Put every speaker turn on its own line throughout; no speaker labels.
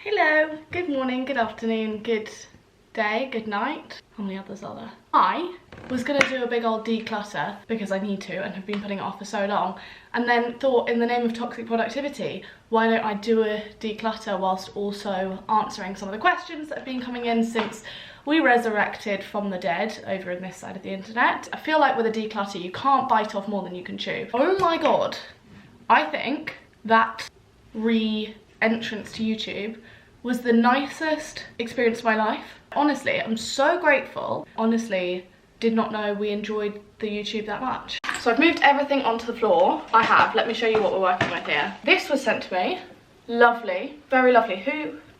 Hello, good morning, good afternoon, good day, good night. How many others are there? I was gonna do a big old declutter because I need to and have been putting it off for so long, and then thought, in the name of toxic productivity, why don't I do a declutter whilst also answering some of the questions that have been coming in since we resurrected from the dead over in this side of the internet. I feel like with a declutter you can't bite off more than you can chew. Oh my god, I think that re-entrance to YouTube was the nicest experience of my life. Honestly, I'm so grateful. Honestly, did not know we enjoyed the YouTube that much. So I've moved everything onto the floor. I have. Let me show you what we're working with here. This was sent to me. Lovely, very lovely.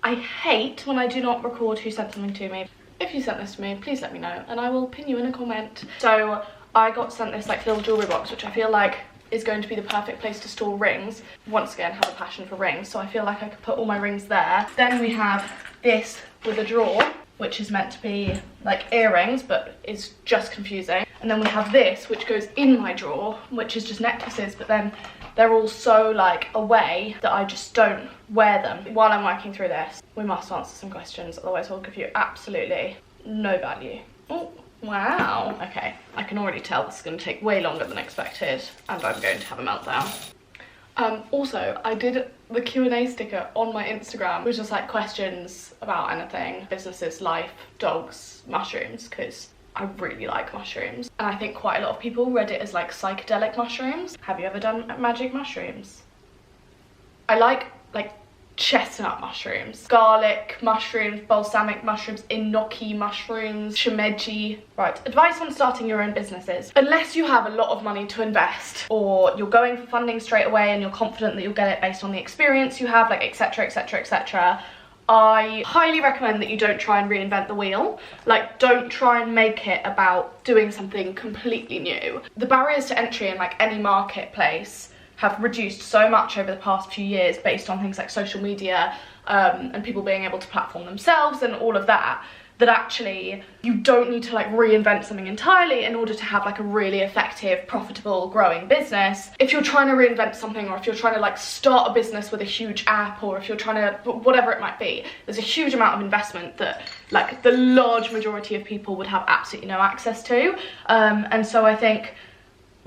I hate when I do not record who sent something to me. If you sent this to me, please let me know and I will pin you in a comment. So I got sent this like little jewellery box, which I feel like is going to be the perfect place to store rings. Once again, have a passion for rings, so I feel like I could put all my rings there. Then we have this with a drawer, which is meant to be like earrings, but is just confusing. And then we have this, which goes in my drawer, which is just necklaces, but then they're all so like away that I just don't wear them. While I'm working through this, we must answer some questions, otherwise I'll give you absolutely no value. Oh. Wow, okay, I can already tell this is going to take way longer than expected and I'm going to have a meltdown. Also, I did the Q&A sticker on my Instagram, which was like questions about anything, businesses, life, dogs, mushrooms, because I really like mushrooms. And I think quite a lot of people read it as like psychedelic mushrooms. Have you ever done magic mushrooms? I like chestnut mushrooms, garlic mushrooms, balsamic mushrooms, enoki mushrooms, shimeji. Right, advice on starting your own businesses. Unless you have a lot of money to invest, or you're going for funding straight away and you're confident that you'll get it based on the experience you have, like etc, etc, etc, I highly recommend that you don't try and reinvent the wheel. Like, don't try and make it about doing something completely new. The barriers to entry in like any marketplace have reduced so much over the past few years based on things like social media and people being able to platform themselves and all of that, that actually you don't need to like reinvent something entirely in order to have like a really effective, profitable, growing business. If you're trying to reinvent something, or if you're trying to like start a business with a huge app, or if you're trying to, whatever it might be, there's a huge amount of investment that like the large majority of people would have absolutely no access to. And so I think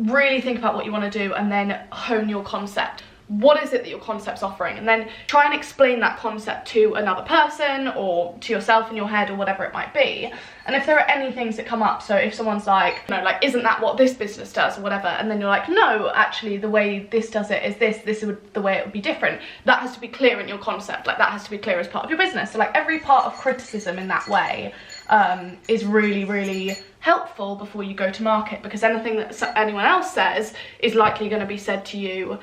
really think about what you want to do and then hone your concept. What is it that your concept's offering? And then try and explain that concept to another person or to yourself in your head or whatever it might be. And if there are any things that come up, so if someone's like, you know, like, isn't that what this business does or whatever? And then you're like, no, actually the way this does it is this is the way it would be different. That has to be clear in your concept. Like, that has to be clear as part of your business. So like every part of criticism in that way is really, really helpful before you go to market, because anything that anyone else says is likely going to be said to you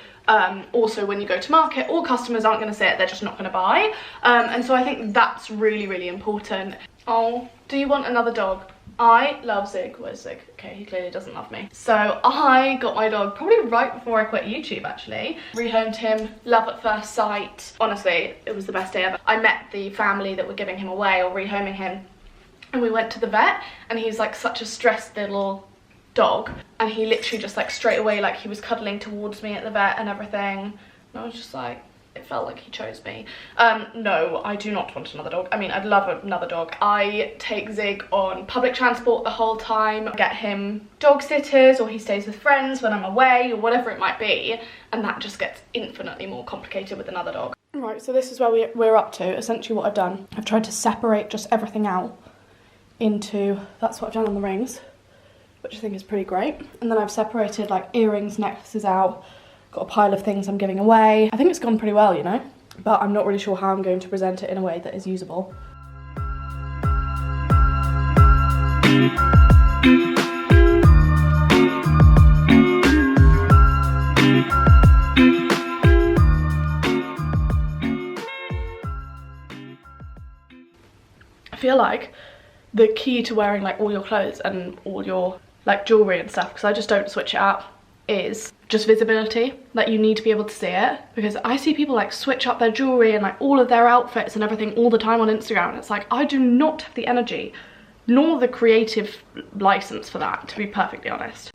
also when you go to market, or customers aren't going to say it, they're just not going to buy. And so I think that's really, really important. Oh, do you want another dog? I love Zig. Where's Zig? Okay, he clearly doesn't love me. So I got my dog probably right before I quit YouTube, actually. Rehomed him, love at first sight. Honestly, it was the best day ever. I met the family that were giving him away or rehoming him, and we went to the vet, and he's like such a stressed little dog, and he literally just like straight away, like, he was cuddling towards me at the vet and everything, and I was just like, it felt like he chose me. No, I do not want another dog. I mean, I'd love another dog. I take Zig on public transport the whole time, get him dog sitters, or he stays with friends when I'm away, or whatever it might be, and that just gets infinitely more complicated with another dog. Right, so this is where we're up to. Essentially what I've done, I've tried to separate just everything out into, that's what I've done on the rings, which I think is pretty great. And then I've separated like earrings, necklaces out, got a pile of things I'm giving away. I think it's gone pretty well, you know, but I'm not really sure how I'm going to present it in a way that is usable. I feel like the key to wearing like all your clothes and all your like jewellery and stuff, because I just don't switch it up, is just visibility. Like, you need to be able to see it, because I see people like switch up their jewellery and like all of their outfits and everything all the time on Instagram, and it's like, I do not have the energy nor the creative license for that, to be perfectly honest.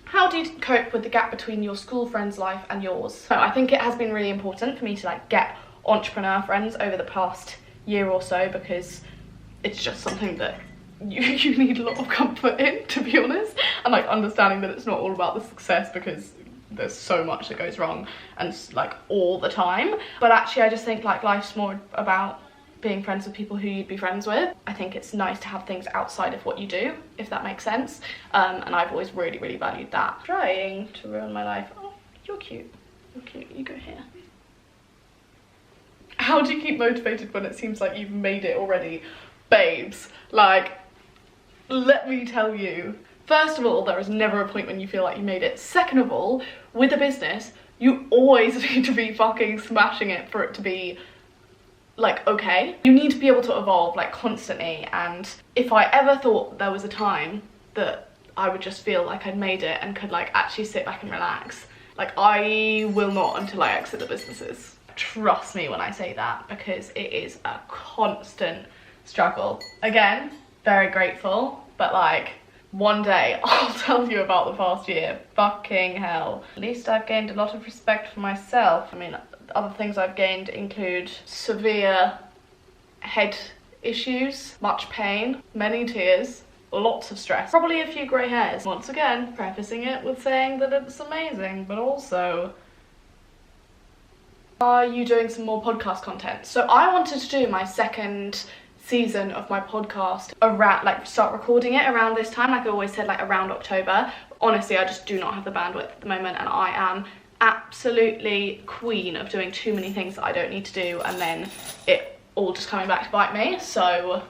How do you cope with the gap between your school friend's life and yours? So I think it has been really important for me to like get entrepreneur friends over the past year or so, because it's just something that you need a lot of comfort in, to be honest, and like understanding that it's not all about the success, because there's so much that goes wrong and like all the time. But actually I just think like life's more about being friends with people who you'd be friends with. I think it's nice to have things outside of what you do, if that makes sense, and I've always really, really valued that. Trying to ruin my life. Oh, you're cute. You're cute. You go here. How do you keep motivated when it seems like you've made it already? Babes, like, let me tell you. First of all, there is never a point when you feel like you made it. Second of all, with a business, you always need to be fucking smashing it for it to be like okay. You need to be able to evolve like constantly, and if I ever thought there was a time that I would just feel like I'd made it and could like actually sit back and relax, like I will not until I exit the businesses. Trust me when I say that, because it is a constant struggle. Again, very grateful, but like one day I'll tell you about the past year. Fucking hell. At least I've gained a lot of respect for myself. I mean, other things I've gained include severe head issues, much pain, many tears, lots of stress, probably a few grey hairs. Once again, prefacing it with saying that it's amazing, but also, are you doing some more podcast content? So I wanted to do my second season of my podcast around, like, start recording it around this time, like I always said, like around October. Honestly, I just do not have the bandwidth at the moment, and I am absolutely queen of doing too many things that I don't need to do, and then it all just coming back to bite me. So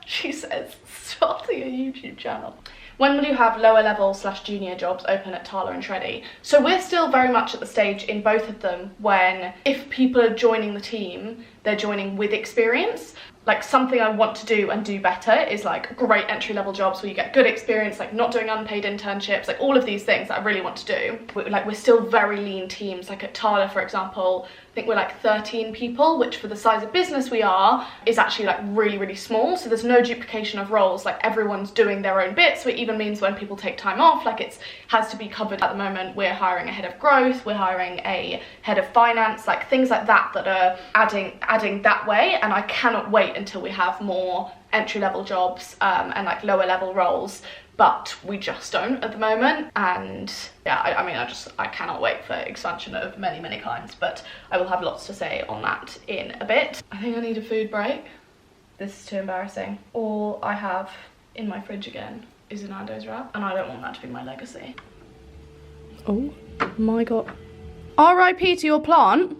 she says, starting a YouTube channel. When will you have lower level / junior jobs open at TALA and SHREDDY? So we're still very much at the stage in both of them when if people are joining the team, they're joining with experience. Like something I want to do and do better is like great entry-level jobs where you get good experience, like not doing unpaid internships, like all of these things that I really want to do. We're still very lean teams. Like at TALA, for example, I think we're like 13 people, which for the size of business we are is actually like really, really small. So there's no duplication of roles, like everyone's doing their own bits, which even means when people take time off, like it has to be covered. At the moment, we're hiring a head of growth, we're hiring a head of finance, like things like that that are adding that way, and I cannot wait until we have more entry-level jobs and like lower level roles, but we just don't at the moment. And yeah, I mean I cannot wait for expansion of many kinds, but I will have lots to say on that in a bit. I think I need a food break. This is too embarrassing. All I have in my fridge again is a Nando's wrap, and I don't want that to be my legacy. Oh my god. R.I.P. to your plant.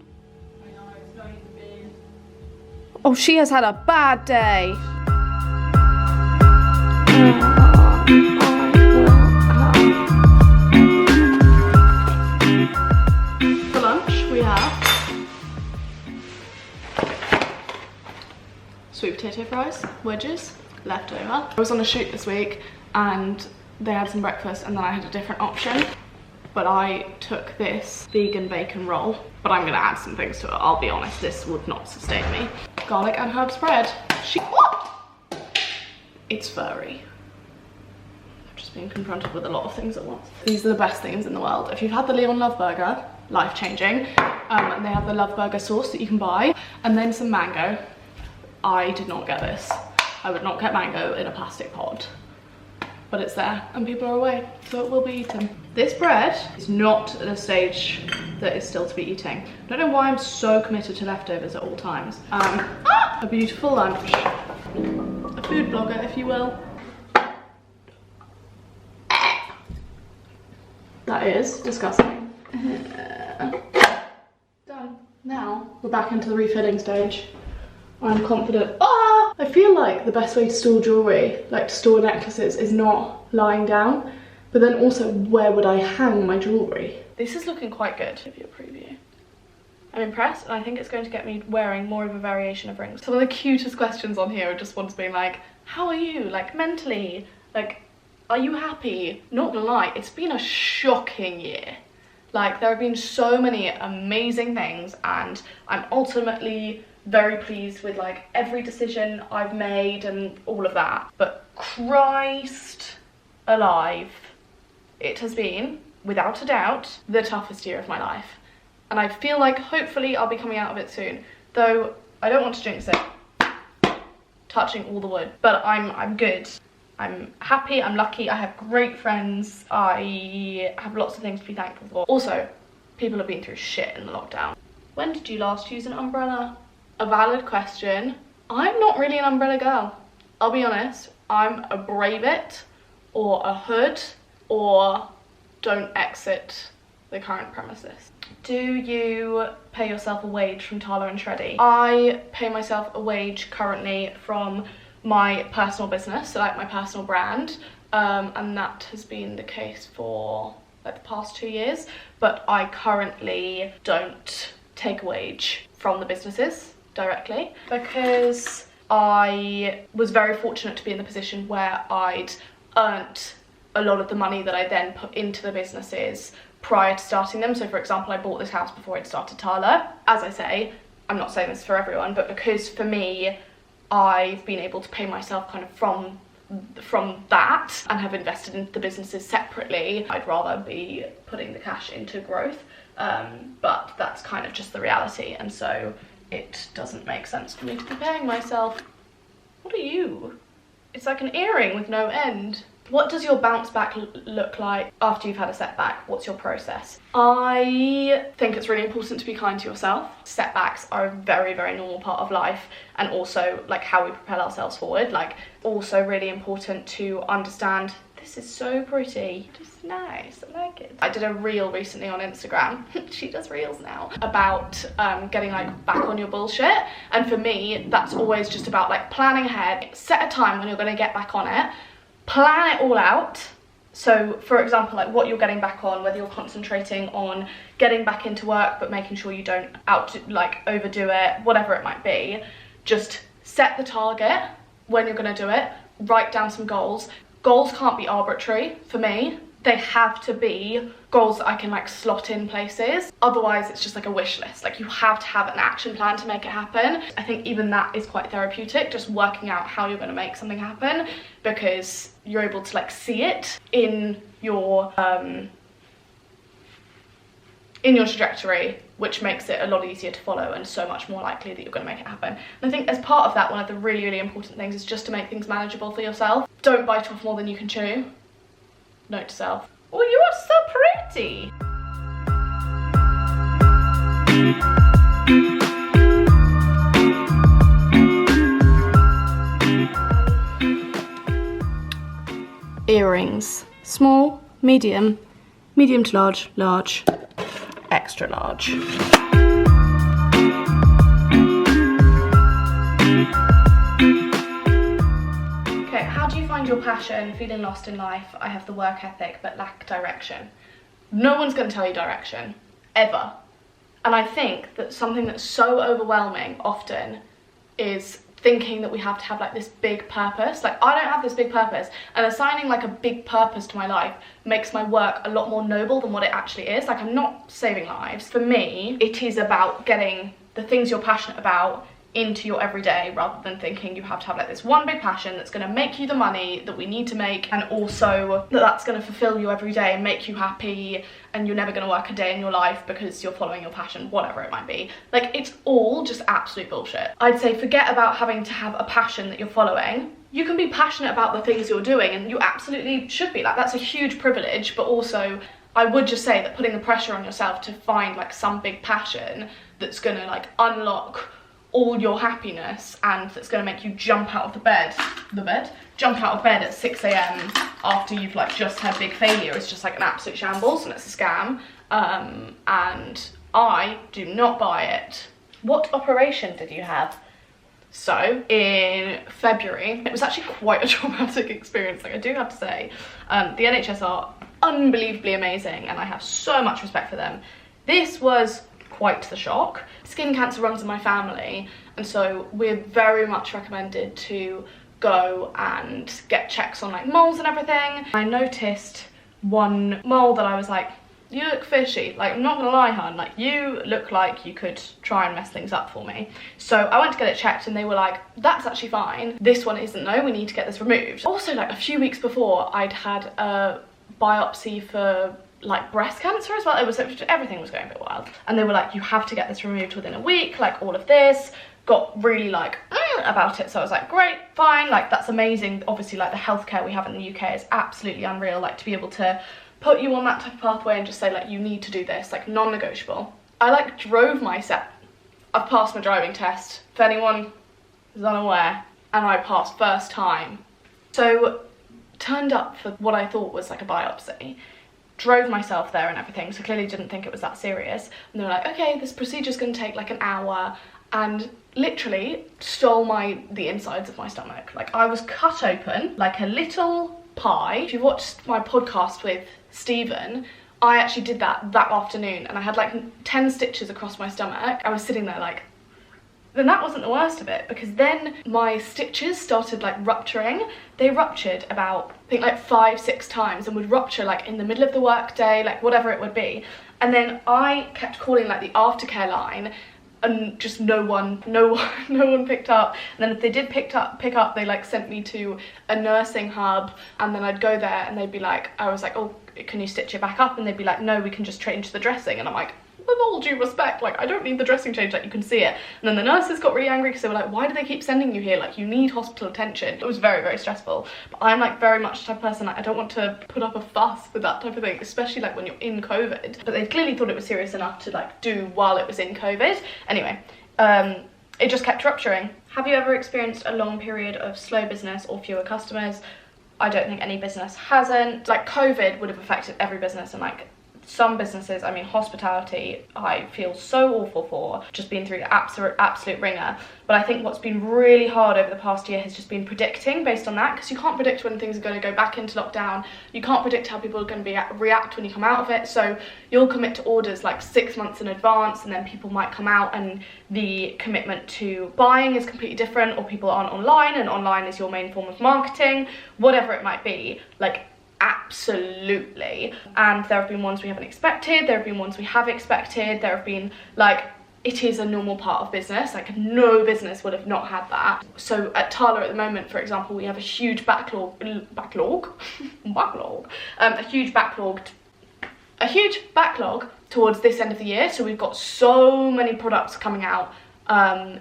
Oh, she has had a bad day. For lunch, we have sweet potato fries, wedges, leftover. I was on a shoot this week and they had some breakfast, and then I had a different option. But I took this vegan bacon roll, but I'm gonna add some things to it. I'll be honest, this would not sustain me. Garlic and herb spread. What? It's furry. I've just been confronted with a lot of things at once. These are the best things in the world. If you've had the Leon Love Burger, life-changing. And they have the Love Burger sauce that you can buy, and then some mango. I did not get this. I would not get mango in a plastic pod. But it's there and people are away, so it will be eaten. This bread is not at a stage that is still to be eating. I don't know why I'm so committed to leftovers at all times. A beautiful lunch. A food blogger, if you will. That is disgusting. Done. Now we're back into the refilling stage. I'm confident. I feel like the best way to store jewellery, like to store necklaces, is not lying down, but then also where would I hang my jewellery? This is looking quite good. Give you a preview. I'm impressed, and I think it's going to get me wearing more of a variation of rings. Some of the cutest questions on here are just ones being like, how are you? Like mentally, like, are you happy? Not gonna lie, it's been a shocking year. Like there have been so many amazing things, and I'm ultimately very pleased with like every decision I've made and all of that. But Christ alive, it has been, without a doubt, the toughest year of my life. And I feel like hopefully I'll be coming out of it soon. though I don't want to jinx it, touching all the wood, but I'm good. I'm happy, I'm lucky, I have great friends, I have lots of things to be thankful for. Also, people have been through shit in the lockdown. When did you last use an umbrella? A valid question. I'm not really an umbrella girl. I'll be honest, I'm a brave it or a hood or don't exit the current premises. Do you pay yourself a wage from TALA and SHREDDY? I pay myself a wage currently from my personal business, so like my personal brand, and that has been the case for like the past 2 years, but I currently don't take a wage from the businesses directly because I was very fortunate to be in the position where I'd earned a lot of the money that I then put into the businesses prior to starting them. So for example, I bought this house before I'd started TALA. As I say, I'm not saying this for everyone, but because for me, I've been able to pay myself kind of from that and have invested into the businesses separately. I'd rather be putting the cash into growth, but that's kind of just the reality, and so it doesn't make sense for me to be paying myself. What are you? It's like an earring with no end. What does your bounce back look like after you've had a setback? What's your process? I think it's really important to be kind to yourself. Setbacks are a very, very normal part of life, and also like how we propel ourselves forward. Like also really important to understand this is so pretty, just nice, I like it. I did a reel recently on Instagram, she does reels now, about getting like back on your bullshit. And for me, that's always just about like planning ahead, set a time when you're gonna get back on it, plan it all out. So for example, like what you're getting back on, whether you're concentrating on getting back into work but making sure you don't overdo it, whatever it might be, just set the target when you're going to do it, write down some goals. Goals can't be arbitrary for me. They have to be goals that I can like slot in places. Otherwise it's just like a wish list. Like you have to have an action plan to make it happen. I think even that is quite therapeutic, just working out how you're going to make something happen, because you're able to like see it in your trajectory, which makes it a lot easier to follow and so much more likely that you're going to make it happen. And I think as part of that, one of the really, really important things is just to make things manageable for yourself. Don't bite off more than you can chew. Note to self. Oh, you are so pretty. Earrings. Small, medium, medium to large, large, extra large. Okay, how do you find your passion? Feeling lost in life? I have the work ethic but lack direction. No one's going to tell you direction, ever. And I think that something that's so overwhelming often is thinking that we have to have like this big purpose. Like I don't have this big purpose, and assigning like a big purpose to my life makes my work a lot more noble than what it actually is. Like I'm not saving lives. For me, it is about getting the things you're passionate about into your everyday, rather than thinking you have to have like this one big passion that's going to make you the money that we need to make, and also that's going to fulfill you every day and make you happy, and you're never going to work a day in your life because you're following your passion, whatever it might be. Like it's all just absolute bullshit. I'd say forget about having to have a passion that you're following. You can be passionate about the things you're doing, and you absolutely should be. Like that's a huge privilege, but also I would just say that putting the pressure on yourself to find like some big passion that's going to like unlock all your happiness and that's going to make you jump out of jump out of bed at 6 AM after you've like just had big failure is just like an absolute shambles, and it's a scam, and I do not buy it. What operation did you have? So in February, it was actually quite a traumatic experience, like I do have to say. The NHS are unbelievably amazing and I have so much respect for them. This was quite the shock. Skin cancer runs in my family, and so we're very much recommended to go and get checks on like moles and everything. I noticed one mole that I was like, you look fishy. Like, I'm not gonna lie, hun, like you look like you could try and mess things up for me. So I went to get it checked and they were like, that's actually fine. This one isn't though, we need to get this removed. Also, like a few weeks before, I'd had a biopsy for like breast cancer as well. It was, everything was going a bit wild, and they were like, you have to get this removed within a week, like all of this. Got really like about it, so I was like, great, fine, like that's amazing. Obviously, like the healthcare we have in the UK is absolutely unreal, like to be able to put you on that type of pathway and just say like, you need to do this, like non-negotiable. I like drove myself. I've passed my driving test, if anyone is unaware, and I passed first time. So turned up for what I thought was like a biopsy, drove myself there and everything, so clearly didn't think it was that serious, and they were like, okay, this procedure's gonna take like an hour, and literally stole the insides of my stomach. Like I was cut open like a little pie. If you watched my podcast with Stephen, I actually did that afternoon, and I had like 10 stitches across my stomach. I was sitting there like, then that wasn't the worst of it, because then my stitches started like rupturing. They ruptured about, I think like 5-6 times, and would rupture like in the middle of the workday, like whatever it would be. And then I kept calling like the aftercare line, and just no one picked up. And then if they did pick up, they like sent me to a nursing hub, and then I'd go there and they'd be like, I was like, oh, can you stitch it back up? And they'd be like, no, we can just change the dressing. And I'm like, with all due respect, like I don't need the dressing change, like you can see it. And then the nurses got really angry because they were like, why do they keep sending you here? Like you need hospital attention. It was very, very stressful. But I'm like very much the type of person, like I don't want to put up a fuss with that type of thing, especially like when you're in COVID. But they clearly thought it was serious enough to like do while it was in COVID. Anyway, it just kept rupturing. Have you ever experienced a long period of slow business or fewer customers? I don't think any business hasn't. Like COVID would have affected every business, and like some businesses, I mean hospitality, I feel so awful for, just been through the absolute ringer. But I think what's been really hard over the past year has just been predicting based on that, because you can't predict when things are going to go back into lockdown. You can't predict how people are going to react when you come out of it. So you'll commit to orders like 6 months in advance, and then people might come out and the commitment to buying is completely different, or people aren't online and online is your main form of marketing, whatever it might be. Like absolutely. And there have been ones we haven't expected, there have been ones we have expected, there have been like, it is a normal part of business, like no business would have not had that. So at TALA at the moment, for example, we have a huge backlog, a huge backlog towards this end of the year. So we've got so many products coming out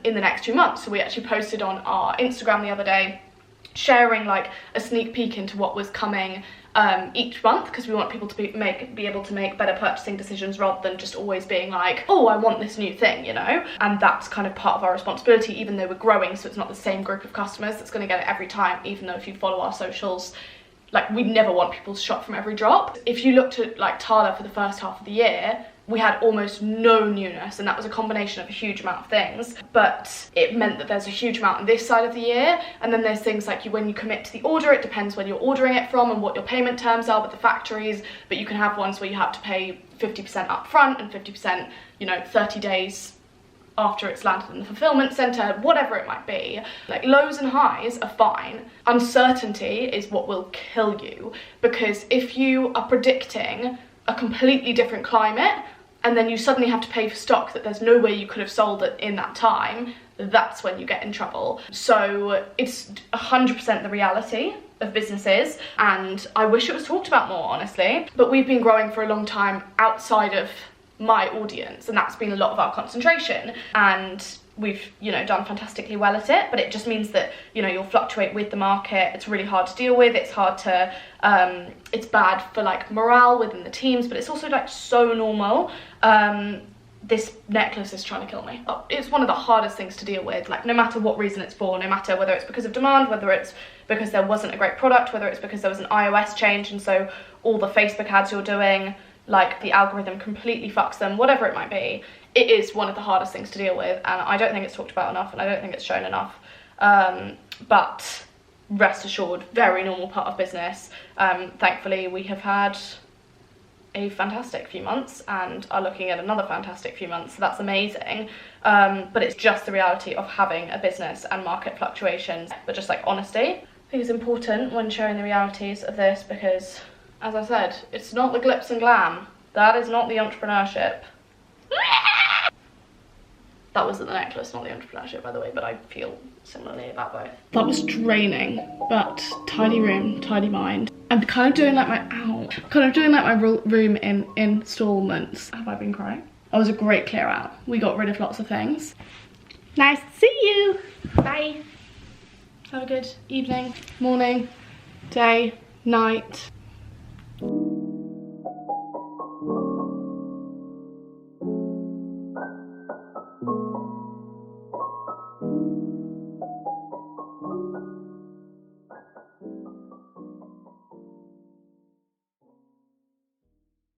in the next 2 months. So we actually posted on our Instagram the other day, sharing like a sneak peek into what was coming each month, because we want people to be able to make better purchasing decisions rather than just always being like, oh, I want this new thing, you know. And that's kind of part of our responsibility, even though we're growing, so it's not the same group of customers that's going to get it every time. Even though if you follow our socials, like we never want people to shop from every drop. If you looked at like TALA for the first half of the year, we had almost no newness, and that was a combination of a huge amount of things, but it meant that there's a huge amount on this side of the year. And then there's things like when you commit to the order, it depends when you're ordering it from and what your payment terms are with the factories, but you can have ones where you have to pay 50% up front and 50%, you know, 30 days after it's landed in the fulfillment center, whatever it might be. Like lows and highs are fine. Uncertainty is what will kill you, because if you are predicting a completely different climate and then you suddenly have to pay for stock that there's no way you could have sold it in that time, that's when you get in trouble. So it's 100% the reality of businesses, and I wish it was talked about more, honestly. But we've been growing for a long time outside of my audience, and that's been a lot of our concentration, and we've, you know, done fantastically well at it. But it just means that, you know, you'll fluctuate with the market. It's really hard to deal with. It's hard to it's bad for like morale within the teams, but it's also like so normal. This necklace is trying to kill me. It's one of the hardest things to deal with, like no matter what reason it's for, no matter whether it's because of demand, whether it's because there wasn't a great product, whether it's because there was an iOS change and so all the Facebook ads you're doing, like the algorithm completely fucks them, whatever it might be. It is one of the hardest things to deal with, and I don't think it's talked about enough, and I don't think it's shown enough. But rest assured, very normal part of business. Thankfully, we have had a fantastic few months and are looking at another fantastic few months, so that's amazing. But it's just the reality of having a business and market fluctuations, but just like honesty. I think it's important when sharing the realities of this, because as I said, it's not the glitz and glam. That is not the entrepreneurship. That was the necklace, not the entrepreneurship, by the way, but I feel similarly about both. That was draining, but tidy room, tidy mind. I'm kind of doing like my room in installments. Have I been crying? That was a great clear out. We got rid of lots of things. Nice to see you. Bye. Have a good evening, morning, day, night.